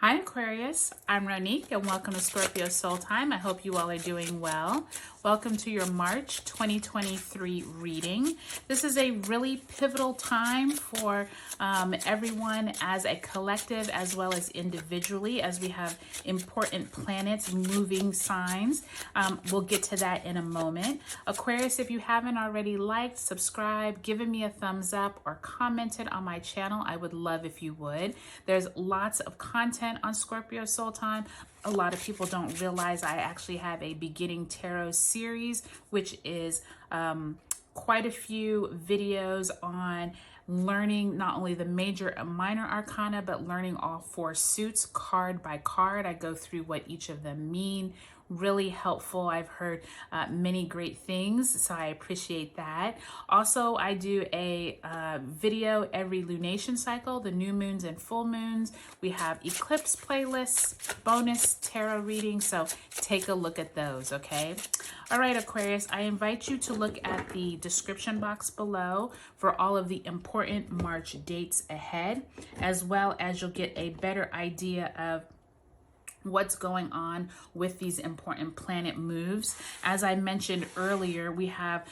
Hi Aquarius, I'm Ronique and welcome to Scorpio Soul Time. I hope you all are doing well. Welcome to your March 2023 reading. This is a really pivotal time for everyone as a collective as well as individually, as we have important planets, moving signs. We'll get to that in a moment. Aquarius, if you haven't already liked, subscribed, given me a thumbs up, or commented on my channel, I would love if you would. There's lots of content on Scorpio Soul Time. A lot of people don't realize I actually have a beginning tarot series, which is quite a few videos on learning not only the major and minor arcana, but learning all four suits card by card. I go through what each of them mean. Really helpful. I've heard many great things, so I appreciate that. Also, I do a video every lunation cycle, the new moons and full moons. We have eclipse playlists, bonus tarot readings, so take a look at those, okay? All right, Aquarius, I invite you to look at the description box below for all of the important March dates ahead, as well as you'll get a better idea of what's going on with these important planet moves. As I mentioned earlier, we have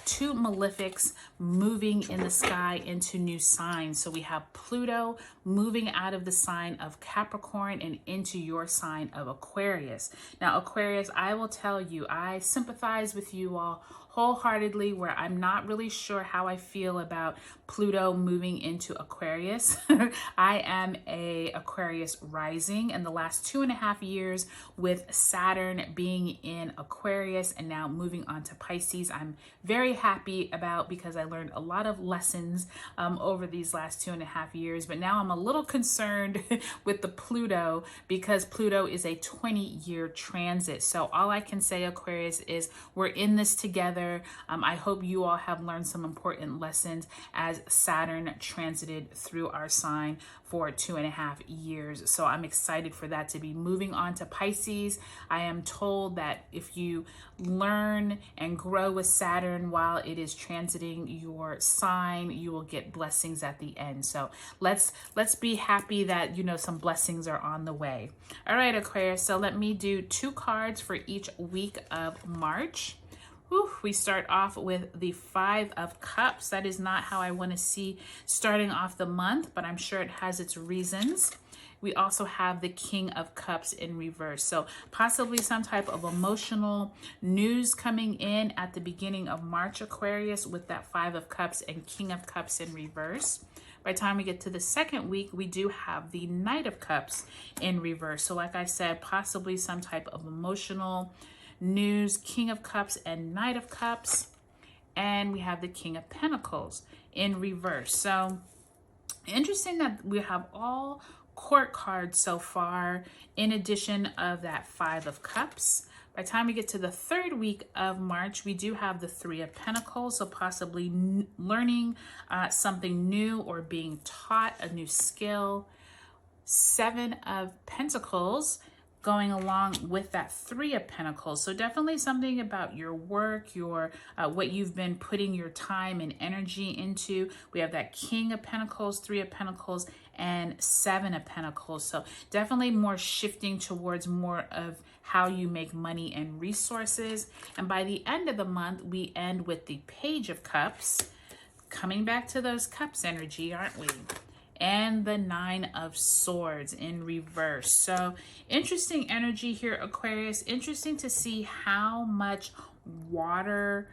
two malefics moving in the sky into new signs. So we have Pluto moving out of the sign of Capricorn and into your sign of Aquarius. Now, Aquarius, I will tell you, I sympathize with you all wholeheartedly, where I'm not really sure how I feel about Pluto moving into Aquarius. I am a Aquarius rising, and the last 2.5 years with Saturn being in Aquarius and now moving on to Pisces, I'm very happy about, because I learned a lot of lessons over these last 2.5 years. But now I'm a little concerned with the Pluto, because Pluto is a 20-year transit. So all I can say, Aquarius, is we're in this together. I hope you all have learned some important lessons as Saturn transited through our sign for 2.5 years. So I'm excited for that to be moving on to Pisces. I am told that if you learn and grow with Saturn while it is transiting your sign, you will get blessings at the end. So let's be happy that, you know, some blessings are on the way. All right, Aquarius, so let me do 2 cards for each week of March. Whew, we start off with the 5 of Cups. That is not how I want to see starting off the month, but I'm sure it has its reasons. We also have the King of Cups in reverse. So possibly some type of emotional news coming in at the beginning of March, Aquarius, with that 5 of Cups and King of Cups in reverse. By the time we get to the second week, we do have the Knight of Cups in reverse. So like I said, possibly some type of emotional news, King of Cups and Knight of Cups. And we have the King of Pentacles in reverse. So interesting that we have all court cards so far, in addition of that 5 of Cups. By the time we get to the third week of March, we do have the 3 of Pentacles. So possibly learning something new or being taught a new skill. 7 of Pentacles going along with that 3 of Pentacles. So definitely something about your work, your what you've been putting your time and energy into. We have that King of Pentacles, 3 of Pentacles, and 7 of Pentacles. So definitely more shifting towards more of how you make money and resources. And by the end of the month, we end with the Page of Cups, coming back to those cups energy, aren't we? And the 9 of Swords in reverse. So interesting energy here, Aquarius. Interesting to see how much water,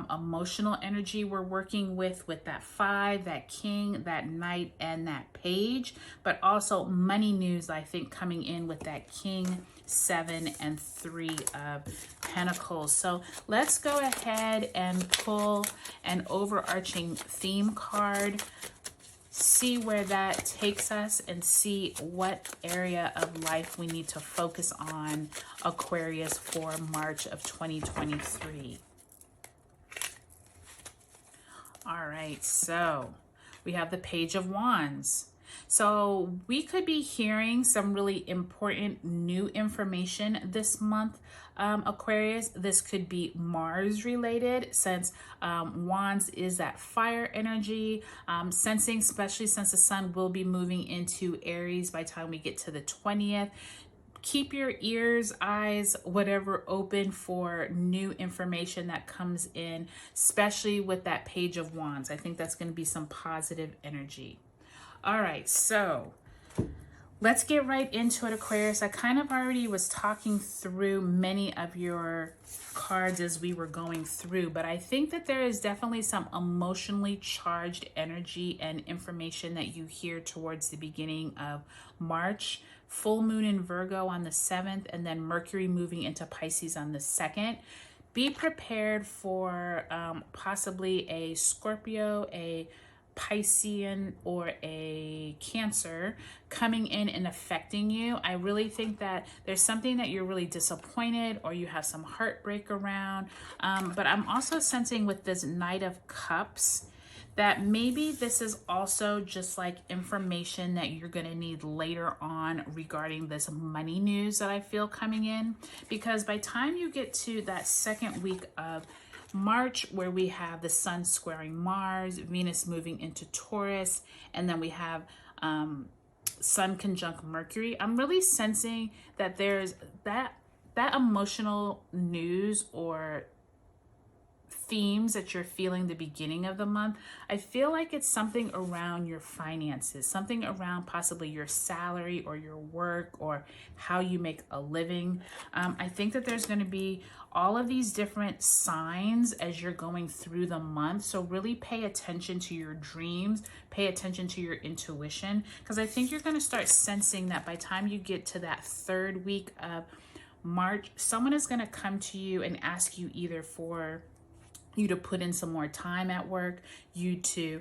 emotional energy we're working with that 5, that King, that Knight, and that Page. But also money news, I think, coming in with that King, 7, and 3 of Pentacles. So let's go ahead and pull an overarching theme card, see where that takes us, and see what area of life we need to focus on, Aquarius, for March of 2023. All right, so we have the Page of Wands. So we could be hearing some really important new information this month, Aquarius. This could be Mars related, since Wands is that fire energy, sensing, especially since the sun will be moving into Aries by the time we get to the 20th. Keep your ears, eyes, whatever open for new information that comes in, especially with that Page of Wands. I think that's going to be some positive energy. All right, so let's get right into it, Aquarius. I kind of already was talking through many of your cards as we were going through, but I think that there is definitely some emotionally charged energy and information that you hear towards the beginning of March. Full moon in Virgo on the 7th, and then Mercury moving into Pisces on the 2nd. Be prepared for possibly a Scorpio, a Piscean, or a Cancer coming in and affecting you. I really think that there's something that you're really disappointed or you have some heartbreak around. But I'm also sensing with this Knight of Cups that maybe this is also just like information that you're going to need later on regarding this money news that I feel coming in. Because by the time you get to that second week of March, where we have the sun squaring Mars, Venus moving into Taurus, and then we have sun conjunct Mercury, I'm really sensing that there's that emotional news or themes that you're feeling the beginning of the month. I feel like it's something around your finances, something around possibly your salary or your work or how you make a living. I think that there's going to be all of these different signs as you're going through the month. So really pay attention to your dreams, pay attention to your intuition, because I think you're going to start sensing that by the time you get to that third week of March, someone is going to come to you and ask you either for you to put in some more time at work, you to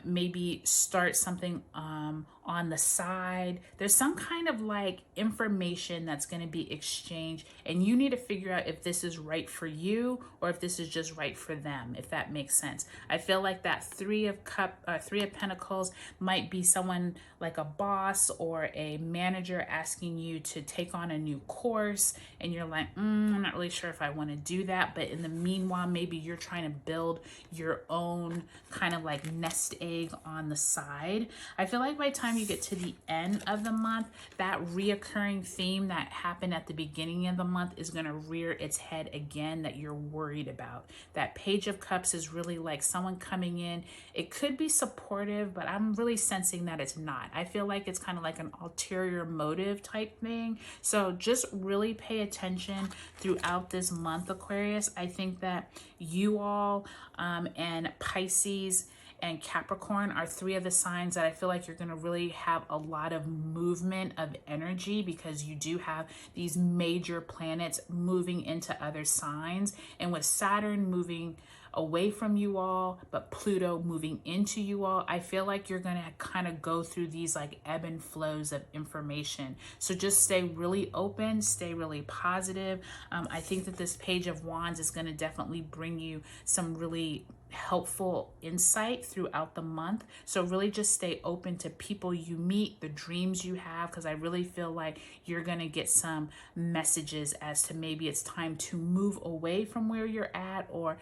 maybe start something on the side. There's some kind of like information that's going to be exchanged, and you need to figure out if this is right for you or if this is just right for them, if that makes sense. I feel like that Three of Pentacles might be someone like a boss or a manager asking you to take on a new course, and you're like, I'm not really sure if I want to do that. But in the meanwhile, maybe you're trying to build your own kind of like nest egg on the side. I feel like by the time you get to the end of the month, that reoccurring theme that happened at the beginning of the month is going to rear its head again, that you're worried about. That Page of Cups is really like someone coming in. It could be supportive, but I'm really sensing that it's not. I feel like it's kind of like an ulterior motive type thing. So just really pay attention throughout this month, Aquarius. I think that you all and Pisces and Capricorn are three of the signs that I feel like you're going to really have a lot of movement of energy, because you do have these major planets moving into other signs. And with Saturn moving away from you all, but Pluto moving into you all, I feel like you're going to kind of go through these like ebb and flows of information. So just stay really open, stay really positive. I think that this Page of Wands is going to definitely bring you some really helpful insight throughout the month. So really just stay open to people you meet, the dreams you have, because I really feel like you're going to get some messages as to maybe it's time to move away from where you're at, or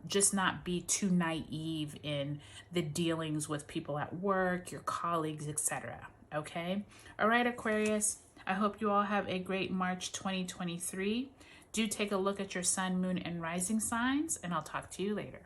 just not be too naive in the dealings with people at work, your colleagues, etc. Okay? All right, Aquarius. I hope you all have a great March 2023. Do take a look at your sun, moon, and rising signs, and I'll talk to you later.